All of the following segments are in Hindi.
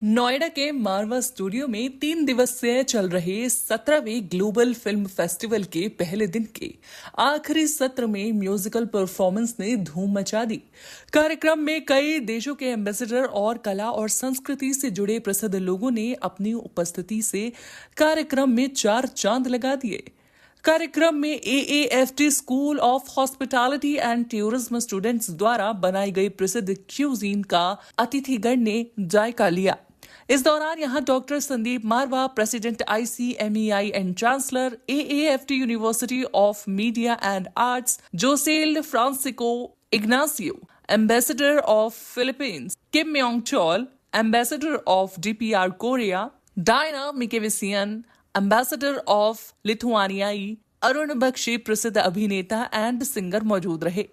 नोएडा के मारवा स्टूडियो में 3 दिवसीय चल रहे 17वें ग्लोबल फिल्म फेस्टिवल के पहले दिन के आखिरी सत्र में म्यूजिकल परफॉर्मेंस ने धूम मचा दी। कार्यक्रम में कई देशों के एम्बेसडर और कला और संस्कृति से जुड़े प्रसिद्ध लोगों ने अपनी उपस्थिति से कार्यक्रम में चार चांद लगा दिए। कार्यक्रम में AAFT school of hospitality and tourism students द्वारा बनाई गई प्रसिद्ध क्यूजीन का अतिथिगण ने जायका लिया। इस दौरान यहां doctor Sandeep Marwah, president ICMEI and chancellor AAFT university of media and arts Josel Francisco Ignacio, ambassador of Philippines Kim Myong Chol, ambassador of DPR Korea Diana Mickeviciene, ambassador of लिथुआनियाई अरुण बख्शी प्रसिद्ध अभिनेता एंड सिंगर मौजूद रहे।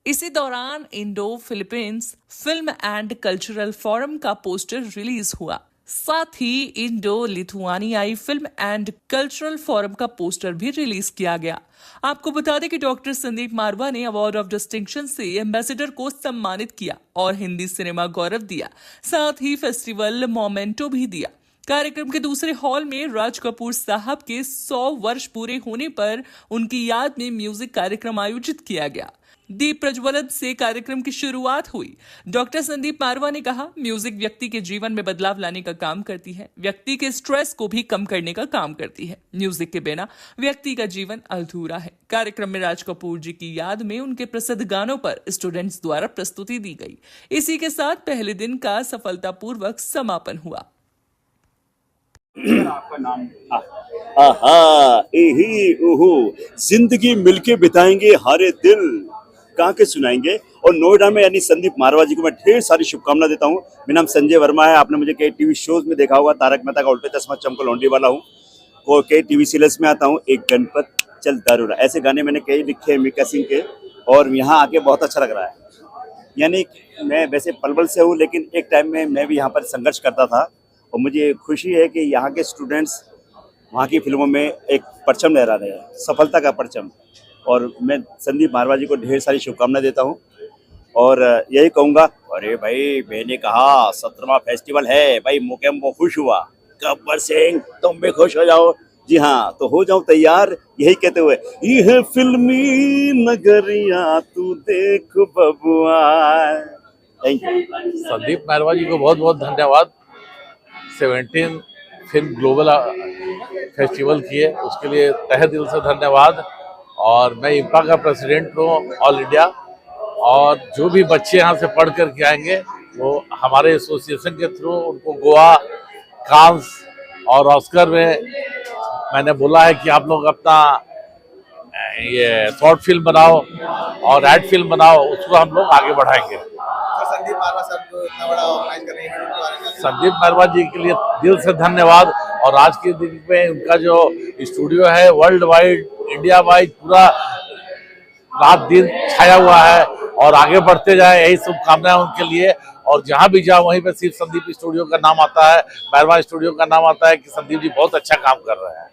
इसी दौरान Indo Philippines film and cultural forum का पोस्टर रिलीज हुआ। साथ ही इंडो लिथुआनियाई फिल्म एंड कल्चरल फोरम का पोस्टर भी रिलीज किया गया। आपको बता दें कि डॉक्टर संदीप मारवा ने अवार्ड ऑफ डिस्टिंक्शन से एम्बेसडर को सम्मानित किया और हिंदी सिनेमा गौरव दिया। साथ ही फेस्टिवल मोमेंटो भी दिया। कार्यक्रम के दूसरे हॉल में राज कपूर साहब के 100 वर्ष पूरे होने पर उनकी याद में म्यूजिक कार्यक्रम आयोजित किया गया। दीप प्रज्वलन से कार्यक्रम की शुरुआत हुई। डॉक्टर संदीप मारवा ने कहा, म्यूजिक व्यक्ति के जीवन में बदलाव लाने का काम करती है, व्यक्ति के स्ट्रेस को भी कम करने का काम करती है। म्यूजिक के बिना व्यक्ति का जीवन अधूरा है। कार्यक्रम में राज कपूर जी की याद में उनके प्रसिद्ध गानों पर स्टूडेंट्स द्वारा प्रस्तुति दी गई। इसी के साथ पहले दिन का सफलतापूर्वक समापन हुआ। आपका नाम? आहा, एही ओहो, जिंदगी मिलके बिताएंगे, हारे दिल कहाँ के सुनाएंगे। और नोएडा में यानी संदीप मारवा जी को मैं ढेर सारी शुभकामना देता हूँ। मेरा नाम संजय वर्मा है। आपने मुझे कई टीवी शोज में देखा होगा। तारक मेहता का उल्टा चश्मा, चमको लौंडी वाला हूँ और कई टीवी सीरियल्स में आता हूँ। एक गणपत चल दारूरा, ऐसे गाने मैंने कई लिखे हैं मीका सिंह के, और यहाँ आके बहुत अच्छा लग रहा है। यानी मैं वैसे पलवल से हूँ, लेकिन एक टाइम में मैं भी यहाँ पर संघर्ष करता था और मुझे खुशी है कि यहाँ के स्टूडेंट्स वहाँ की फिल्मों में एक परचम लहरा रहे हैं, सफलता का परचम। और मैं संदीप मारवा जी को ढेर सारी शुभकामनाएं देता हूँ और यही कहूँगा, अरे भाई मैंने कहा 17वां फेस्टिवल है भाई, मुकेम वो खुश हुआ, गब्बर सिंह तुम भी खुश हो जाओ। जी हाँ, तो हो जाओ तैयार, यही कहते हुए यह फिल्मी नगरिया तू देख बबुआ। Thank you. संदीप मारवा जी को बहुत बहुत धन्यवाद। 17 फिल्म ग्लोबल फेस्टिवल किए, उसके लिए तहे दिल से धन्यवाद। और मैं इम्पा का प्रेसिडेंट हूँ ऑल इंडिया, और जो भी बच्चे यहाँ से पढ़ कर के आएंगे वो हमारे एसोसिएशन के थ्रू उनको गोवा, कांस और ऑस्कर में मैंने बोला है कि आप लोग अपना ये शॉर्ट फिल्म बनाओ और एड फिल्म बनाओ, उसको हम लोग आगे बढ़ाएंगे। संदीप मारवा साहब को इतना बड़ा ऑर्गेनाइज कर रहे हैं इवेंट के बारे में। संदीप मारवा जी के लिए दिल से धन्यवाद। और आज के दिन में उनका जो स्टूडियो है वर्ल्ड वाइड, इंडिया वाइड पूरा रात दिन छाया हुआ है और आगे बढ़ते जाए, यही शुभकामनाएं उनके लिए। और जहां भी जाओ वहीं पे सिर्फ संदीप स्टूडियो का नाम आता है, मारवा स्टूडियो का नाम आता है कि संदीप जी बहुत अच्छा काम कर रहे हैं।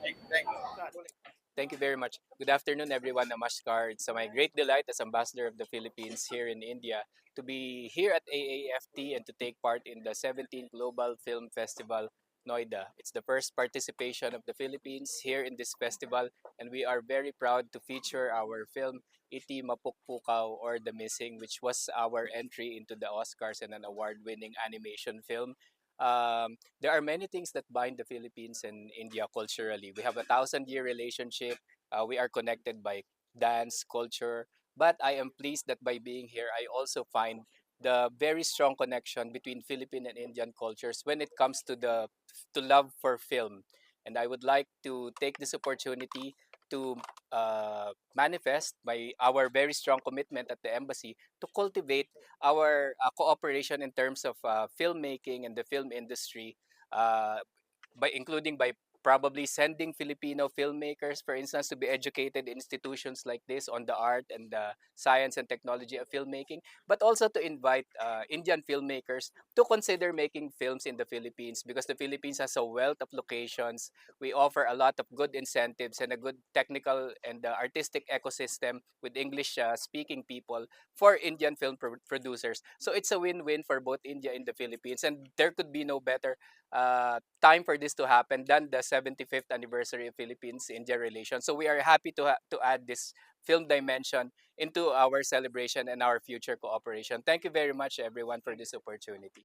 Thank you very much. Good afternoon, everyone. Namaskar. It's my great delight as Ambassador of the Philippines here in India to be here at AAFT and to take part in the 17th Global Film Festival Noida. It's the first participation of the Philippines here in this festival, and we are very proud to feature our film Iti Mapukpukaw or The Missing, which was our entry into the Oscars and an award-winning animation film. There are many things that bind the Philippines and India culturally. We have a thousand-year relationship. We are connected by dance, culture. But I am pleased that by being here, I also find the very strong connection between Philippine and Indian cultures when it comes to love for film. And I would like to take this opportunity to manifest by our very strong commitment at the embassy to cultivate our cooperation in terms of filmmaking and the film industry, uh, by including by probably sending Filipino filmmakers, for instance, to be educated in institutions like this on the art and the science and technology of filmmaking, but also to invite Indian filmmakers to consider making films in the Philippines, because the Philippines has a wealth of locations. We offer a lot of good incentives and a good technical and artistic ecosystem with English speaking people for Indian film producers. So it's a win-win for both India and the Philippines, and there could be no better time for this to happen than the 75th anniversary of Philippines-India relations. So we are happy to add this film dimension into our celebration and our future cooperation. Thank you very much, everyone, for this opportunity.